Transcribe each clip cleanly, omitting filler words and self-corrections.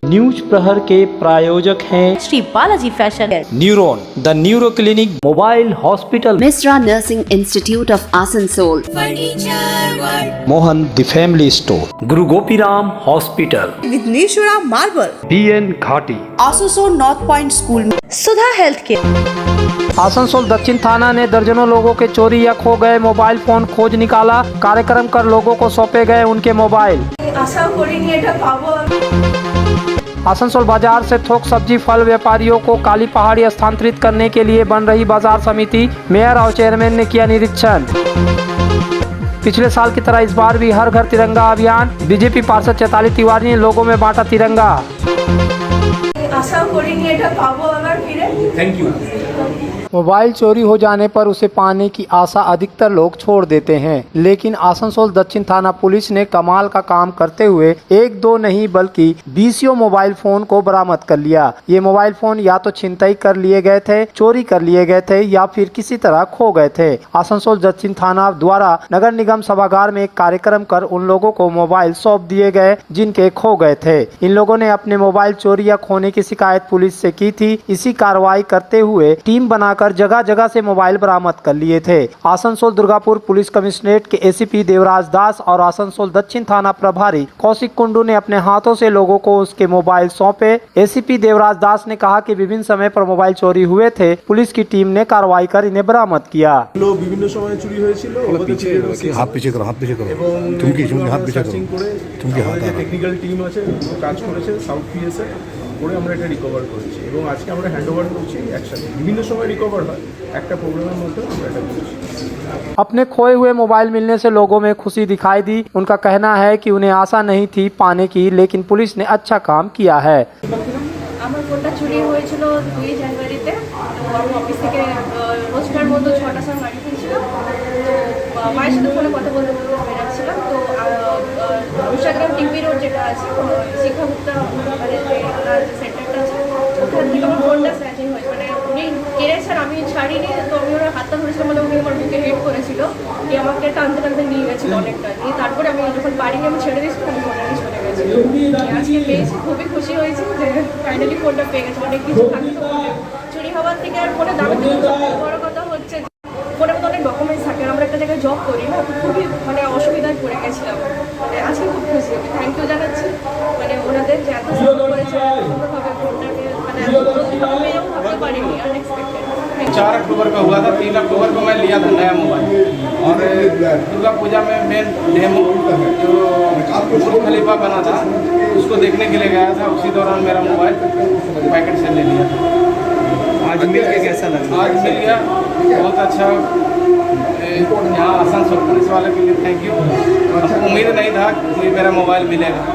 News प्रहर के प्रायोजक हैं Shri Balaji fashion, neuron the neuro clinic mobile hospital, Misra Nursing Institute of Asansol, Mohan the family store, Guru Gopiram hospital, Vighneshwara marble, BN घाटी, Asansol north point school में सुधा health care. Asansol दक्षिण थाना ने दर्जनों लोगों के चोरी या खो गए मोबाइल फोन खोज निकाला। कार्यक्रम कर लोगों को सौंपे गए उनके मोबाइल। आशा करिনি এটা পাবো। आसनसोल बाजार से थोक सब्जी फल व्यापारियों को काली पहाड़ी स्थानांतरित करने के लिए बन रही बाजार समिति, मेयर और चेयरमैन ने किया निरीक्षण। पिछले साल की तरह इस बार भी हर घर तिरंगा अभियान, बीजेपी पार्षद चैताली तिवारी ने लोगों में बांटा तिरंगा। आशा करिনি এটা পাবো আবার ফিরে। Thank you. मोबाइल चोरी हो जाने पर उसे पाने की आशा अधिकतर लोग छोड़ देते हैं, लेकिन आसनसोल दक्षिण थाना पुलिस ने कमाल का काम करते हुए एक दो नहीं बल्कि 20 मोबाइल फोन को बरामद कर लिया। ये मोबाइल फोन या तो छिनतई कर लिए गए थे, चोरी कर लिए गए थे या फिर किसी तरह खो गए थे। आसनसोल दक्षिण थाना द्वारा नगर निगम सभागार में एक कार्यक्रम कर उन लोगों को मोबाइल सौंप दिए गए जिनके खो गए थे। इन लोगों ने अपने मोबाइल चोरी या खोने की शिकायत पुलिस से की थी। इसी कार्रवाई करते हुए टीम बनाकर जगह जगह से मोबाइल बरामद कर लिए थे। आसनसोल दुर्गापुर पुलिस कमिश्नरेट के एसीपी देवराज दास और आसनसोल दक्षिण थाना प्रभारी कौशिक कुंडू ने अपने हाथों से लोगों को उसके मोबाइल सौंपे। एसीपी देवराज दास ने कहा कि विभिन्न समय पर मोबाइल चोरी हुए थे, पुलिस की टीम ने कार्रवाई कर इन्हें बरामद किया। বিভিন্ন সময় চুরি হয়েছিল, হাত পিছিয়ে করো চুমকি হাত পিছিয়ে করো চুমকি হাত টেকনিক্যাল টিম আছে, কাজ করেছে সাউথ পিএসএ করে আমরা এটা রিকভার করেছি এবং আজকে আমরা হ্যান্ডওভার করছি একসাথে। বিভিন্ন সময় রিকভার হয়, একটা প্রোগ্রামের মধ্যে আমরা এটা করছি। अपने खोए हुए मोबाइल मिलने से लोगों में खुशी दिखाई दी। उनका कहना है कि उन्हें आशा नहीं थी पाने की, लेकिन पुलिस ने अच्छा काम किया है। আমার ফোনটা চুরি হয়েছিল 2 জানুয়ারিতে। আমি অফিস থেকে রোজকার মতো 6টার সময় বাড়ি ফিরছিলাম। তো মায়ের সাথে ফোনে কথা বলতে বলতে বেরাচ্ছিলাম। তো ইনস্টাগ্রাম টিপি রোড যেটা আছে শিক্ষাগুপ্তা আমাদের যে সেন্টারটা আছে ওখান থেকে আমার ফোনটা স্ন্যাচিং হয়েছে। মানে উনি কেড়েছেন, আমি ছাড়িনি। তো আমি ওরা হাতটা ধরেছিলাম, মানে উনি আমার বুকে হেড করেছিল, যে আমাকে টানতে টানতে নিয়ে গেছিল অনেকটা। দিয়ে তারপরে আমি যখন বাড়ি গিয়ে আমি ছেড়ে দিয়েছি আমি ফোনটা নিয়ে চলে গেছি। আজকে পেয়েছি, খুবই খুশি হয়েছি যে ফাইনালি ফোনটা পেয়ে গেছে। অনেক কিছু থাকতো চুরি হওয়ার থেকে, আর ফোনে দামের থেকে বড় কথা হচ্ছে ফোনের মধ্যে অনেক ডকুমেন্টস থাকে। আমরা একটা জায়গায় জব করি না, খুবই মানে অসুবিধায় পড়ে গেছিলাম। মানে আজকে খুব খুশি, আমি থ্যাংক ইউ জানাচ্ছি মানে ওনাদের যে এত সাপোর্ট করেছে, সুন্দরভাবে ফোনটাকে মানে পেয়েও ভাবতে পারিনি, আনএক্সপেক্টেড। 4 अक्टूबर को हुआ था, 3 अक्टूबर को मैं लिया था नया मोबाइल। और दुर्गा पूजा में मेन डेमो जो बुर्ज खलीफा बना था उसको देखने के लिए गया था। उसी दौरान मेरा मोबाइल पैकेट से ले लिया। आज मिल के कैसा लगा? आज मिल गया, बहुत अच्छा। यहाँ आसनसोल पुलिस वाले के लिए थैंक यू। उम्मीद नहीं था कि मेरा मोबाइल मिलेगा।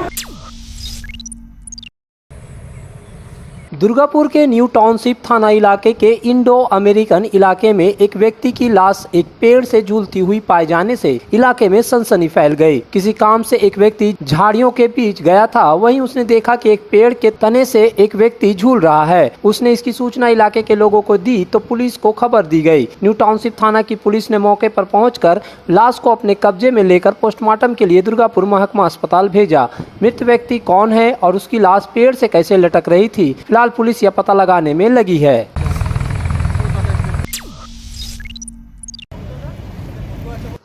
दुर्गापुर के न्यू टाउनशिप थाना इलाके के इंडो अमेरिकन इलाके में एक व्यक्ति की लाश एक पेड़ से झूलती हुई पाए जाने से इलाके में सनसनी फैल गई। किसी काम से एक व्यक्ति झाड़ियों के बीच गया था, वहीं उसने देखा कि एक पेड़ के तने से एक व्यक्ति झूल रहा है। उसने इसकी सूचना इलाके के लोगों को दी तो पुलिस को खबर दी गई। न्यू टाउनशिप थाना की पुलिस ने मौके पर पहुंचकर लाश को अपने कब्जे में लेकर पोस्टमार्टम के लिए दुर्गापुर महकमा अस्पताल भेजा। मृत व्यक्ति कौन है और उसकी लाश पेड़ से कैसे लटक रही थी, फिलहाल पुलिस यह पता लगाने में लगी है।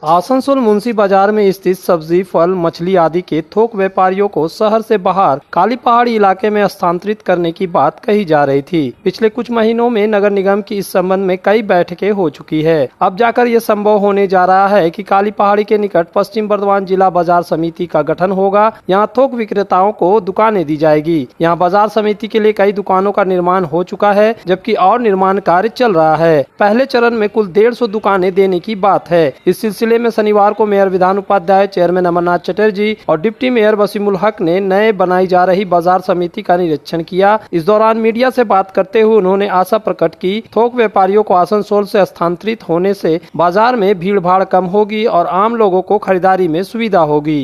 आसनसोल मुंशी बाजार में स्थित सब्जी फल मछली आदि के थोक व्यापारियों को शहर से बाहर काली पहाड़ी इलाके में स्थानांतरित करने की बात कही जा रही थी। पिछले कुछ महीनों में नगर निगम की इस संबंध में कई बैठकें हो चुकी है। अब जाकर यह संभव होने जा रहा है कि काली पहाड़ी के निकट पश्चिम बर्धमान जिला बाजार समिति का गठन होगा। यहाँ थोक विक्रेताओं को दुकानें दी जाएगी। यहाँ बाजार समिति के लिए कई दुकानों का निर्माण हो चुका है, जबकि और निर्माण कार्य चल रहा है। पहले चरण में कुल 150 दुकानें देने की बात है। इस सिलसिले में शनिवार को मेयर विधान उपाध्याय, चेयरमैन अमरनाथ चटर्जी और डिप्टी मेयर वसीमुल हक ने नए बनाई जा रही बाजार समिति का निरीक्षण किया। इस दौरान मीडिया से बात करते हुए उन्होंने आशा प्रकट की थोक व्यापारियों को आसनसोल से स्थानांतरित होने से बाजार में भीड़ भाड़ कम होगी और आम लोगों को खरीदारी में सुविधा होगी।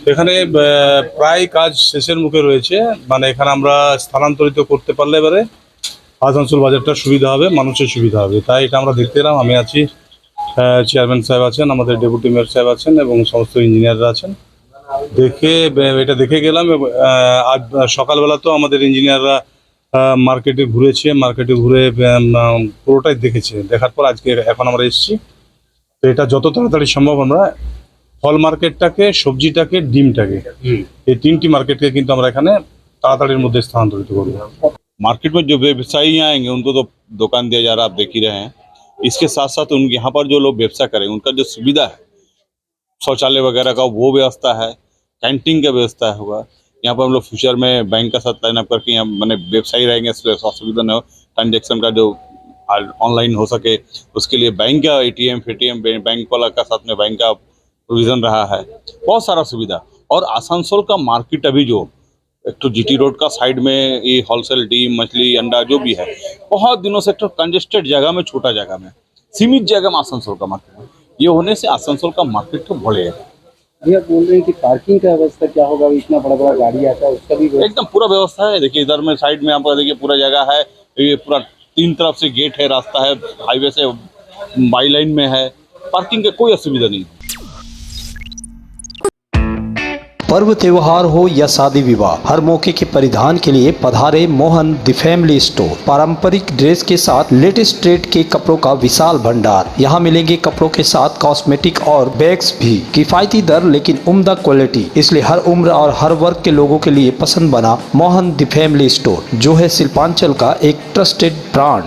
এখানে প্রায় কাজ শেষের মুখে রয়েছে। মানে এখানে আমরা স্থানান্তরিত করতে পারলে এবারে আসানসোল বাজারটা সুবিধা হবে, মানুষের সুবিধা হবে। তাই এটা আমরা দেখতে এলাম। আমি আছি, চেয়ারম্যান সাহেব আছেন, আমাদের ডেপুটি মেয়র সাহেব আছেন এবং সমস্ত ইঞ্জিনিয়াররা আছেন। দেখে এটা দেখে গেলাম। আজ সকালবেলা তো আমাদের ইঞ্জিনিয়াররা মার্কেটে ঘুরে পুরোটাই দেখেছে। দেখার পর আজকে এখন আমরা এসেছি। তো এটা যত তাড়াতাড়ি সম্ভব আমরা ফল মার্কেটটাকে, সবজিটাকে, ডিমটাকে, এই তিনটি মার্কেটকে কিন্তু আমরা এখানে তাড়াতাড়ির মধ্যে স্থানান্তরিত করবো। मार्केट में जो व्यवसायी आएंगे उनको तो दुकान दिया जा रहा है, आप देख ही रहे हैं। इसके साथ साथ उनके यहाँ पर जो लोग व्यवसाय करेंगे उनका जो सुविधा है, शौचालय वगैरह का वो व्यवस्था है, कैंटीन का व्यवस्था होगा। यहाँ पर हम लोग फ्यूचर में बैंक का साथ लाइन अप करके यहाँ मैंने व्यवसायी रहेंगे, सुविधा न हो, ट्रांजेक्शन का जो ऑनलाइन हो सके उसके लिए बैंक का ATM बैंक वाला का साथ में बैंक का प्रोविजन रहा है, बहुत सारा सुविधा। और आसनसोल का मार्केट अभी जो एक तो GT रोड का साइड में ये होलसेल डीम, मछली, अंडा जो भी है, बहुत दिनों से एक तो कंजेस्टेड जगह में, छोटा जगह में, सीमित जगह में आसनसोल का मार्केट है। ये होने से आसनसोल का मार्केट तो बढ़ेगा। भैया बोल रहे हैं कि पार्किंग का व्यवस्था क्या होगा, इतना बड़ा बड़ा गाड़ी आता है उसका भी एकदम पूरा व्यवस्था है। देखिए इधर में साइड में आपका देखिए पूरा जगह है, ये पूरा 3 तरफ से गेट है, रास्ता है, हाईवे से बाई लाइन में है, पार्किंग का कोई असुविधा नहीं है। पर्व त्योहार हो या शादी विवाह, हर मौके के परिधान के लिए पधारे मोहन द फैमिली स्टोर। पारंपरिक ड्रेस के साथ लेटेस्ट ट्रेड के कपड़ों का विशाल भंडार। यहाँ मिलेंगे कपड़ों के साथ कॉस्मेटिक और बैग्स भी। किफायती दर लेकिन उम्दा क्वालिटी, इसलिए हर उम्र और हर वर्ग के लोगों के लिए पसंद बना मोहन द फैमिली स्टोर, जो है शिल्पांचल का एक ट्रस्टेड ब्रांड।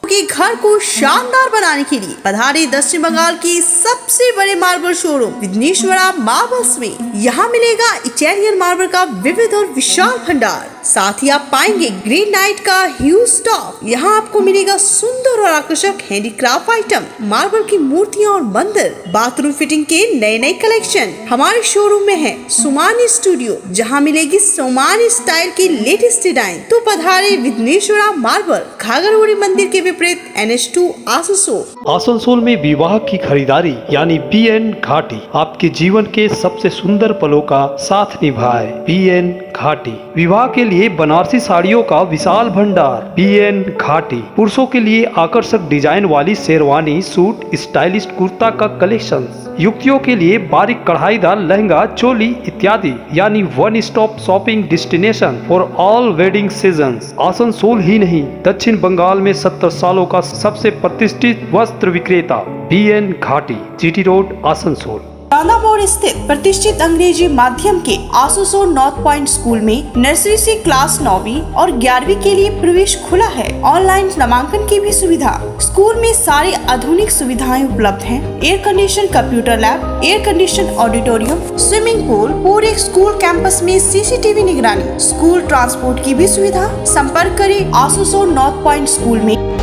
के घर को शानदार बनाने के लिए पधारे दक्षिण बंगाल की सबसे बड़े मार्बल शोरूम विघ्नेश्वरा मार्बल्स में। यहाँ मिलेगा इटालियन मार्बल का विविध और विशाल भंडार, साथ ही आप पाएंगे ग्रेनाइट का ह्यूज स्टॉक। यहाँ आपको मिलेगा सुंदर और आकर्षक हैंडीक्राफ्ट आइटम, मार्बल की मूर्तियाँ और मंदिर, बाथरूम फिटिंग के नए नए कलेक्शन। हमारे शोरूम में है सोमानी स्टूडियो, जहाँ मिलेगी सोमानी स्टाइल की लेटेस्ट डिजाइन। तो पधारे विघ्नेश्वरा मार्बल, घाघरगुड़ी मंदिर के विपरीत NH2 आसनसोल। आसनसोल में विवाह की खरीदारी यानी BN घाटी आपके जीवन के सबसे सुंदर पलों का साथ निभाए। BN घाटी विवाह के लिए बनारसी साड़ियों का विशाल भंडार। BN घाटी पुरुषों के लिए आकर्षक डिजाइन वाली शेरवानी, सूट, स्टाइलिश कुर्ता का कलेक्शन, युवतियों के लिए बारीक कढ़ाईदार लहंगा, चोली इत्यादि, यानी one stop shopping destination for all wedding seasons. Asansol ही नहीं, दक्षिण बंगाल में 70 सालों का सबसे प्रतिष्ठित वस्त्र विक्रेता BN घाटी, GT रोड, आसनसोल। चांदा मोड़ स्थित प्रतिष्ठित अंग्रेजी माध्यम के आसनसोल नॉर्थ पॉइंट स्कूल में नर्सरी से क्लास 9वीं और 11वीं के लिए प्रवेश खुला है। ऑनलाइन नामांकन की भी सुविधा। स्कूल में सारी आधुनिक सुविधाएं उपलब्ध हैं। Air condition computer lab, air condition auditorium, swimming pool, पूरे स्कूल कैंपस में CCTV निगरानी, स्कूल ट्रांसपोर्ट की भी सुविधा। संपर्क करें आसनसोल नॉर्थ पॉइंट स्कूल में।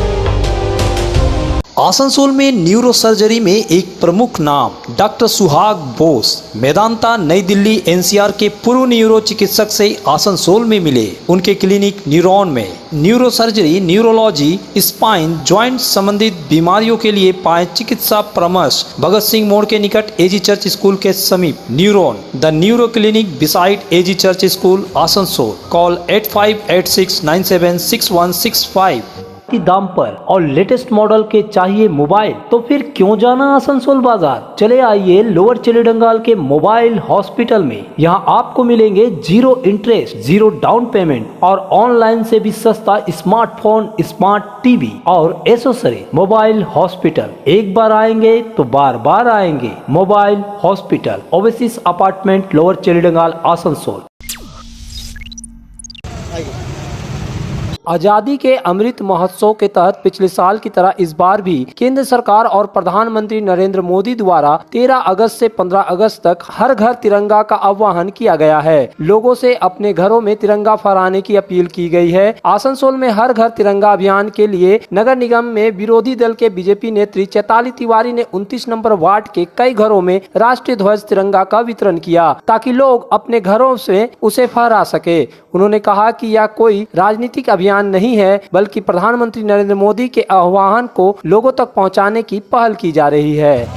आसनसोल में न्यूरो सर्जरी में एक प्रमुख नाम डॉक्टर सुहाग बोस, मेदांता नई दिल्ली NCR के पूर्व न्यूरो चिकित्सक से आसनसोल में मिले। उनके क्लिनिक न्यूरॉन में neuro surgery, neurology, spine, joint संबंधित बीमारियों के लिए पाए चिकित्सा परामर्श। भगत सिंह मोड़ के निकट AG चर्च स्कूल के समीप neuron, the neuro clinic beside AG church school, Asansol. Call 8586976165। की दाम पर और लेटेस्ट मॉडल के चाहिए मोबाइल, तो फिर क्यों जाना आसनसोल बाजार। चले आइए लोअर चिलीडंगाल के मोबाइल हॉस्पिटल में। यहाँ आपको मिलेंगे 0 इंटरेस्ट, 0 डाउन पेमेंट और ऑनलाइन से भी सस्ता स्मार्टफोन, स्मार्ट TV और एसेसरी। मोबाइल हॉस्पिटल, एक बार आएंगे तो बार बार आएंगे। Mobile hospital, Oasis apartment, lower Chelidangal, Asansol. आजादी के अमृत महोत्सव के तहत पिछले साल की तरह इस बार भी केंद्र सरकार और प्रधानमंत्री नरेंद्र मोदी द्वारा 13 अगस्त से 15 अगस्त तक हर घर तिरंगा का आह्वान किया गया है। लोगों से अपने घरों में तिरंगा फहराने की अपील की गई है। आसनसोल में हर घर तिरंगा अभियान के लिए नगर निगम में विरोधी दल के बीजेपी नेत्री चैताली तिवारी ने 29 नंबर वार्ड के कई घरों में राष्ट्रीय ध्वज तिरंगा का वितरण किया, ताकि लोग अपने घरों से उसे फहरा सके। उन्होंने कहा कि यह कोई राजनीतिक अभियान नहीं है, बल्कि प्रधानमंत्री नरेंद्र मोदी के आह्वान को लोगों तक पहुंचाने की पहल की जा रही है।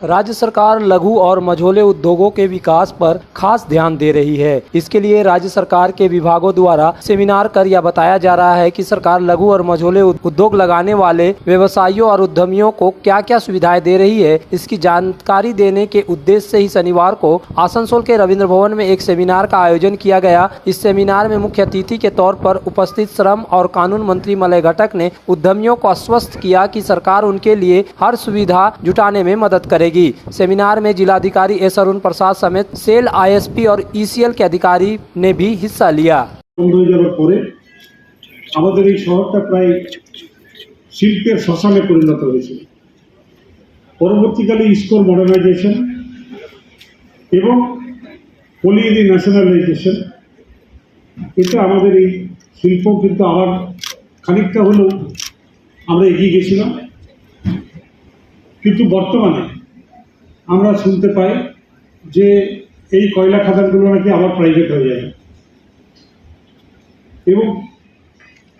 राज्य सरकार लघु और मझोले उद्योगों के विकास पर खास ध्यान दे रही है। इसके लिए राज्य सरकार के विभागों द्वारा सेमिनार कर यह बताया जा रहा है कि सरकार लघु और मझोले उद्योग लगाने वाले व्यवसायियों और उद्यमियों को क्या क्या सुविधाएं दे रही है। इसकी जानकारी देने के उद्देश्य से ही शनिवार को आसनसोल के रविंद्र भवन में एक सेमिनार का आयोजन किया गया। इस सेमिनार में मुख्य अतिथि के तौर पर उपस्थित श्रम और कानून मंत्री मलय घटक ने उद्यमियों को आश्वस्त किया कि सरकार उनके लिए हर सुविधा जुटाने में मदद करेगी। सेमिनार में जिलाधिकारी एस अरुण प्रसाद समेत सेल आईएसपी और ईसीएल के अधिकारी ने भी हिस्सा लिया। আমাদের এই শহরটা প্রায় শিল্পের শ্মশানে পরিণত হয়েছিল। পরবর্তীকালে ইসকোর মডার্নাইজেশন এবং পলিএডি ন্যাশনালাইজেশন এতে আমাদের এই শিল্প কিন্তু আবার খানিকটা হলেও আমরা এগিয়ে গেছিলাম। কিন্তু বর্তমানে আমরা শুনতে পাই যে এই কয়লা খাদানগুলো নাকি আবার প্রাইভেট হয়ে যাবে এবং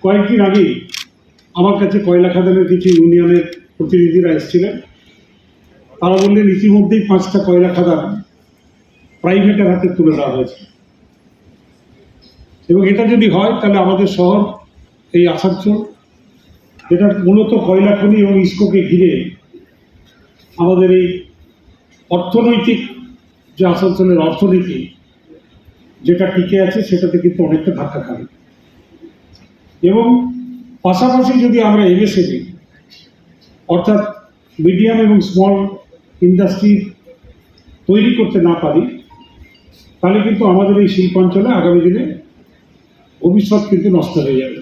কয়েকদিন আগেই আমার কাছে কয়লা খাদানের কিছু ইউনিয়নের প্রতিনিধিরা এসেছিলেন। তারা বললেন ইতিমধ্যেই 5টা কয়লা খাদান প্রাইভেটের হাতে তুলে দেওয়া হয়েছে এবং এটা যদি হয় তাহলে আমাদের শহর এই আসানসোল যেটা মূলত কয়লা খনি এবং ইসকোকে ঘিরে আমাদের এই অর্থনৈতিক যে আসানসোলের অর্থনীতি যেটা টিকে আছে সেটাতে কিন্তু অনেকটা ধাক্কা খাবে এবং পাশাপাশি যদি আমরা এমএসএমই অর্থাৎ মিডিয়াম এবং স্মল ইন্ডাস্ট্রি তৈরি করতে না পারি তাহলে কিন্তু আমাদের এই শিল্পাঞ্চলে আগামী দিনে ভবিষ্যৎ কিন্তু নষ্ট হয়ে যাবে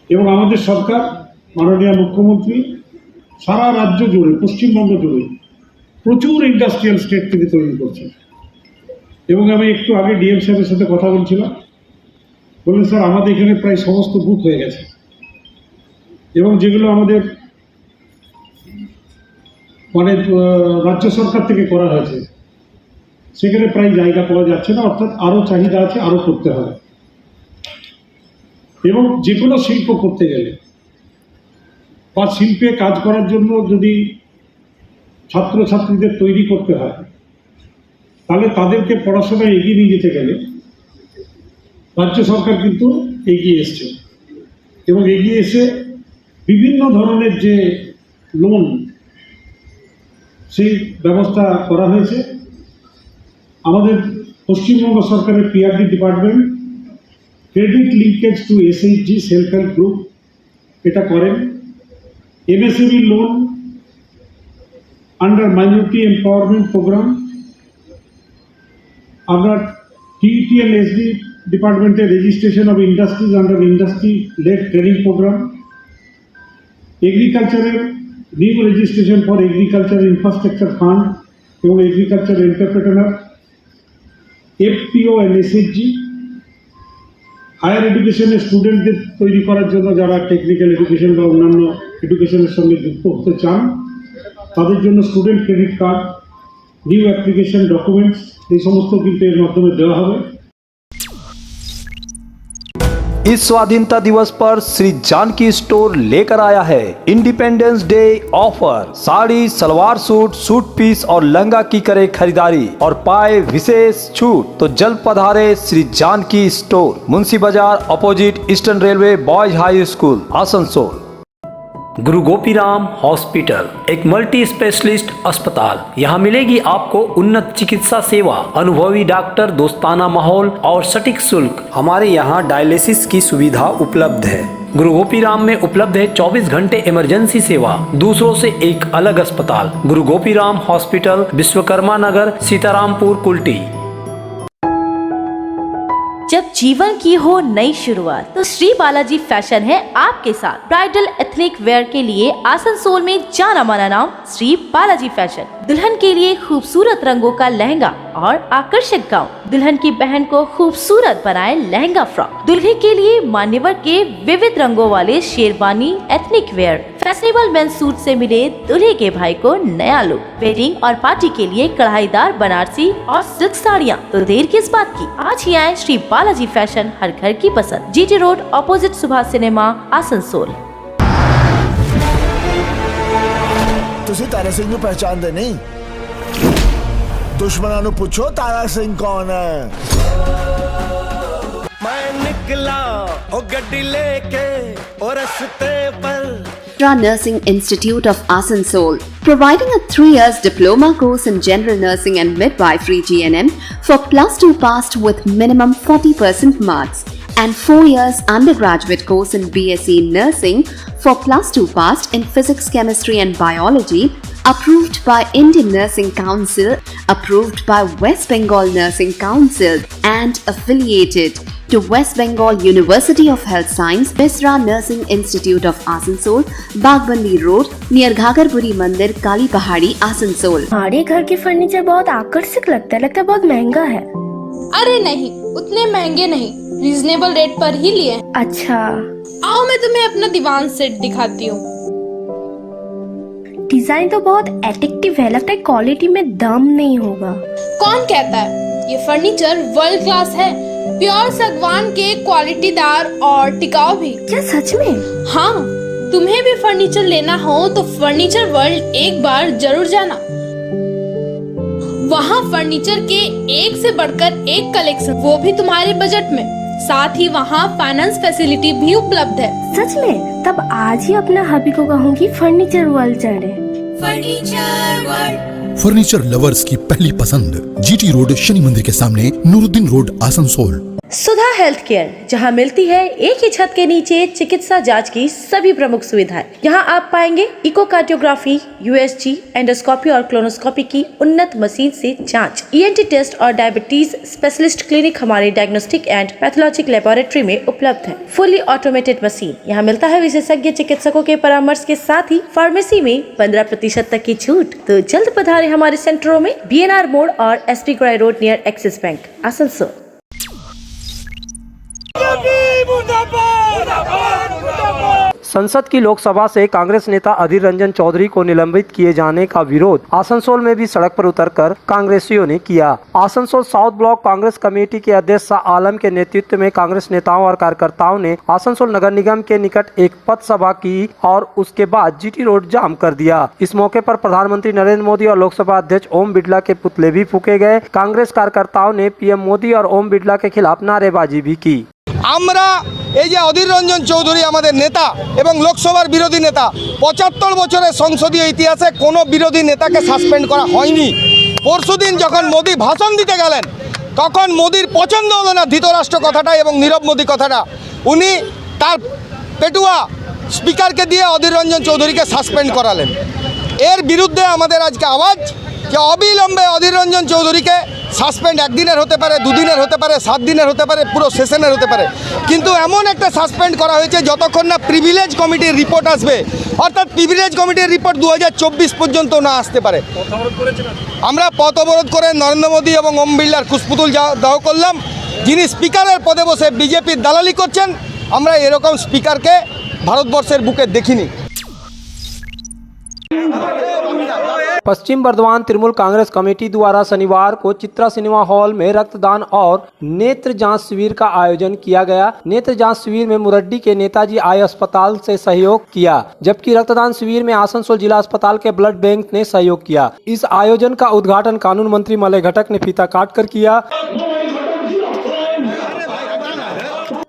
এবং আমাদের সরকার মাননীয় মুখ্যমন্ত্রী সারা রাজ্য জুড়ে পশ্চিমবঙ্গ জুড়ে প্রচুর ইন্ডাস্ট্রিয়াল স্টেট থেকে তৈরি করছে এবং আমি একটু আগে ডিএম সাহেবের সাথে কথা বলছিলাম। বললেন স্যার আমাদের এখানে প্রায় সমস্ত বুক হয়ে গেছে এবং যেগুলো আমাদের মানে রাজ্য সরকার থেকে করা হয়েছে সেখানে প্রায় জায়গা পাওয়া যাচ্ছে না, অর্থাৎ আরও চাহিদা আছে, আরও করতে হবে এবং যে কোনো শিল্প করতে গেলে বা শিল্পে কাজ করার জন্য যদি ছাত্রছাত্রীদের তৈরি করতে হয় তাহলে তাদেরকে পড়াশোনায় এগিয়ে নিয়ে যেতে গেলে রাজ্য সরকার কিন্তু এগিয়ে এসছে এবং এগিয়ে এসে বিভিন্ন ধরনের যে লোন সেই ব্যবস্থা করা হয়েছে। আমাদের পশ্চিমবঙ্গ সরকারের PRD department credit linkage to SHG self help group এটা করেন। MSME loan under minority empowerment programme আমরা টিটিএলএসডি ডিপার্টমেন্টের registration of industries under industry led training programme, এগ্রিকালচারের new registration for agriculture infrastructure fund এবং agriculture entrepreneur, FPO and SHG, higher এডুকেশনের স্টুডেন্টদের তৈরি করার জন্য যারা টেকনিক্যাল এডুকেশন বা অন্যান্য এডুকেশনের সঙ্গে যুক্ত হতে চান তাদের জন্য student credit card, new application documents এই সমস্ত কিন্তু এর মাধ্যমে দেওয়া হবে। इस स्वाधीनता दिवस पर श्री जानकी स्टोर लेकर आया है independence day offer. Sari, salwar suit, suit piece और लहंगा की करे खरीदारी और पाए विशेष छूट। तो जल्द पधारे श्री जानकी स्टोर, मुंशी बाजार opposite eastern railway boys high school, Asansol. गुरु गोपीराम हॉस्पिटल एक मल्टी स्पेशलिस्ट अस्पताल। यहाँ मिलेगी आपको उन्नत चिकित्सा सेवा, अनुभवी डॉक्टर, दोस्ताना माहौल और सटीक शुल्क। हमारे यहाँ डायलिसिस की सुविधा उपलब्ध है। गुरु गोपीराम में उपलब्ध है 24 घंटे इमरजेंसी सेवा, दूसरों से एक अलग अस्पताल। गुरु गोपीराम हॉस्पिटल, विश्वकर्मा नगर, सीतारामपुर, कुल्टी। जब जीवन की हो नई शुरुआत तो श्री बालाजी फैशन है आपके साथ। ब्राइडल एथनिक वेयर के लिए आसनसोल में जाना माना नाम श्री बालाजी फैशन। दुल्हन के लिए खूबसूरत रंगों का लहंगा और आकर्षक गाउन, दुल्हन की बहन को खूबसूरत बनाए लहंगा फ्रॉक, दुल्हे के लिए मान्यवर के विविध रंगों वाले sherwani ethnic wear, fashionable men's suit से मिले दुल्हे के भाई को नया लुक, वेडिंग और पार्टी के लिए कढ़ाईदार बनारसी और सिल्क साड़ियाँ। तो देर किस बात की, आज ही आए श्री बालाजी फैशन, हर घर की पसंद, GT road opposite Subhash cinema, Asansol. ਤੁਸੀਂ ਤਾਰਾ ਸਿੰਘ ਨੂੰ ਪਹਿਚਾਨਦੇ ਨਹੀਂ ਦੁਸ਼ਮਣਾਂ ਨੂੰ ਪੁੱਛੋ ਤਾਰਾ ਸਿੰਘ ਕੌਣ ਹੈ मैं निकला ओ गड्डी लेके और रस्ते पर Nursing Institute of Asansol, providing a 3 years diploma course in general nursing and midwifery GNM for +2 passed with minimum 40% marks, and 4 years undergraduate course in BSc Nursing for +2 passed in physics, chemistry and biology, approved by Indian Nursing Council, approved by West Bengal Nursing Council and affiliated to West Bengal University of Health Science, Misra Nursing Institute of Asansol, Bagbandi Road, near Ghagarpuri Mandir, Kali Pahadi, Asansol. हमारे घर के furniture बहुत आकर्षक लगता है बहुत महंगा है। अरे नहीं, उतने महंगे नहीं, रीजनेबल रेट पर ही लिए। अच्छा, आओ मैं तुम्हें अपना दीवान सेट दिखाती हूँ। डिजाइन तो बहुत एट्रैक्टिव है, लगता है क्वालिटी में दम नहीं होगा। कौन कहता है? ये फर्नीचर वर्ल्ड क्लास है, प्योर सागवान के क्वालिटीदार और टिकाऊ भी। क्या सच में? हाँ, तुम्हें भी फर्नीचर लेना हो तो फर्नीचर वर्ल्ड एक बार जरूर जाना। वहाँ फर्नीचर के एक से बढ़कर एक कलेक्शन, वो भी तुम्हारे बजट में। साथ ही वहाँ फाइनेंस फैसिलिटी भी उपलब्ध है। सच में? तब आज ही अपना हबी को कहूँगी फर्नीचर वर्ल्ड चढ़े। फर्नीचर वर्ल्ड, फर्नीचर लवर्स की पहली पसंद, जीटी रोड शनि मंदिर के सामने, नूरुद्दीन रोड, आसनसोल। सुधा हेल्थ केयर, जहां मिलती है एक ही छत के नीचे चिकित्सा जांच की सभी प्रमुख सुविधाएं। यहां आप पाएंगे इकोकार्डियोग्राफी, यूएसजी, एंडोस्कोपी और क्लोनोस्कोपी की उन्नत मशीन से जांच, ईएनटी टेस्ट और डायबिटीज स्पेशलिस्ट क्लिनिक हमारे डायग्नोस्टिक एंड पैथोलॉजिक लेबोरेटरी में उपलब्ध है। फुली ऑटोमेटेड मशीन, यहाँ मिलता है विशेषज्ञ चिकित्सकों के परामर्श के साथ ही फार्मेसी में 15% तक की छूट। तो जल्द पधारे हमारे सेंटरों में, BNR मोड़ और SP ग्राई road near Axis bank, Asansol. संसद की लोकसभा से कांग्रेस नेता अधीर रंजन चौधरी को निलंबित किए जाने का विरोध आसनसोल में भी सड़क पर उतरकर कांग्रेसियों ने किया। Asansol south block Congress committee के अध्यक्ष शाह आलम के नेतृत्व में कांग्रेस नेताओं और कार्यकर्ताओं ने आसनसोल नगर निगम के निकट एक पथ सभा की और उसके बाद जीटी रोड जाम कर दिया। इस मौके पर प्रधानमंत्री नरेंद्र मोदी और लोकसभा अध्यक्ष ओम बिरला के पुतले भी फूके गए। कांग्रेस कार्यकर्ताओं ने पीएम मोदी और ओम बिरला के खिलाफ नारेबाजी भी की। আমরা এই যে অধীর রঞ্জন চৌধুরী আমাদের নেতা এবং লোকসভার বিরোধী নেতা, ৭৫ বছরের সংসদীয় ইতিহাসে কোনো বিরোধী নেতাকে সাসপেন্ড করা হয়নি। পরশুদিন যখন মোদি ভাষণ দিতে গেলেন তখন মোদির পছন্দ হলো না ধৃতরাষ্ট্র কথাটা এবং নীরব মোদি কথাটা, উনি তার পেটুয়া স্পিকারকে দিয়ে অধীর রঞ্জন চৌধুরীকে সাসপেন্ড করালেন। এর বিরুদ্ধে আমাদের আজকে আওয়াজ যে অবিলম্বে অধীর রঞ্জন চৌধুরীকে সাসপেন্ড একদিনের হতে পারে, দুদিনের হতে পারে, 7 দিনের হতে পারে, পুরো সেশনের হতে পারে, কিন্তু এমন একটা সাসপেন্ড করা হয়েছে যতক্ষণ না প্রিভিলেজ কমিটির রিপোর্ট আসবে, অর্থাৎ প্রিভিলেজ কমিটির রিপোর্ট 2024 পর্যন্ত না আসতে পারে। আমরা পথ অবরোধ করে নরেন্দ্র মোদী এবং ওম বিড়লার কুশপুতুল দাহ করলাম, যিনি স্পিকারের পদে বসে বিজেপির দালালি করছেন। আমরা এরকম স্পিকারকে ভারতবর্ষের বুকে দেখিনি। पश्चिम बर्धमान तृणमूल कांग्रेस कमेटी द्वारा शनिवार को चित्रा सिनेमा हॉल में रक्तदान और नेत्र जांच शिविर का आयोजन किया गया। नेत्र जांच शिविर में मुरड्डी के नेताजी आई अस्पताल से सहयोग किया, जबकि रक्तदान शिविर में आसनसोल जिला अस्पताल के ब्लड बैंक ने सहयोग किया। इस आयोजन का उद्घाटन कानून मंत्री मलय घटक ने फीता काट कर किया।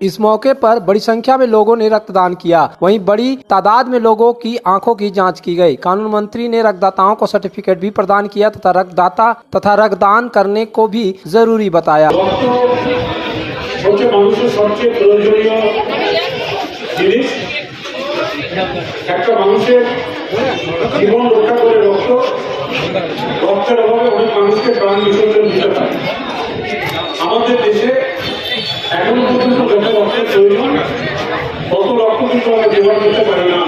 इस मौके पर बड़ी संख्या में लोगों ने रक्तदान किया। वहीं बड़ी तादाद में लोगों की आंखों की जांच की गई। कानून मंत्री ने रक्तदाताओं को सर्टिफिकेट भी प्रदान किया तथा रक्तदाता तथा रक्तदान करने को भी जरूरी बताया। এখন পর্যন্ত যত রক্তের প্রয়োজন তত রক্ত কিন্তু আমরা জোগাড় করতে পারি না।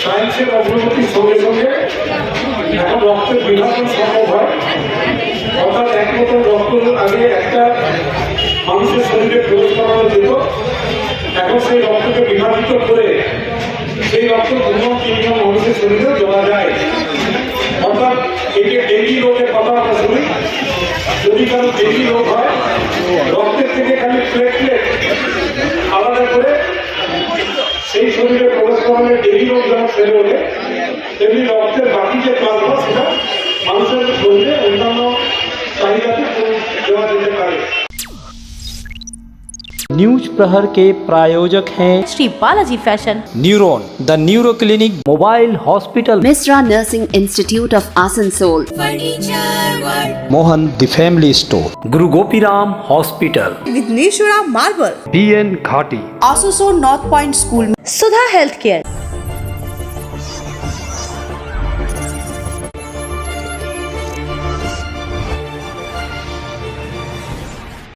সায়েন্সের অগ্রগতির সঙ্গে সঙ্গে এখন রক্তের বিভাজন সম্ভব হয়, অর্থাৎ 1 বোতল রক্ত আগে একটা মানুষের শরীরে প্রবেশ করানো যেত, এখন সেই রক্তকে বিভাজিত করে সেই রক্ত 2-3 মানুষের শরীরে দেওয়া যায়। অর্থাৎ একে ডেঙ্গি রোগের কথা আমরা শুনি, যদি কারো ডেঙ্গি রোগ হয় রক্তের থেকে খালি প্লেটলেট আলাদা করে সেই শরীরে প্রবেশ করালে ডেঙ্গি রোগ যেমন সেরে ওঠে, তেমনি রক্তের বাকি যে প্লাজমা সেটা মানুষের শরীরে অন্যান্য চাহিদাকে দেওয়া যেতে পারে। न्यूज प्रहर के प्रायोजक हैं Shri Balaji fashion, neuron the neuro clinic mobile hospital, Misra Nursing Institute of Asansol, Mohan the family store, Guru Gopiram hospital, Vighneshwara marble, BN घाटी, आसनसोल नॉर्थ पॉइंट स्कूल, सुधा हेल्थ केयर,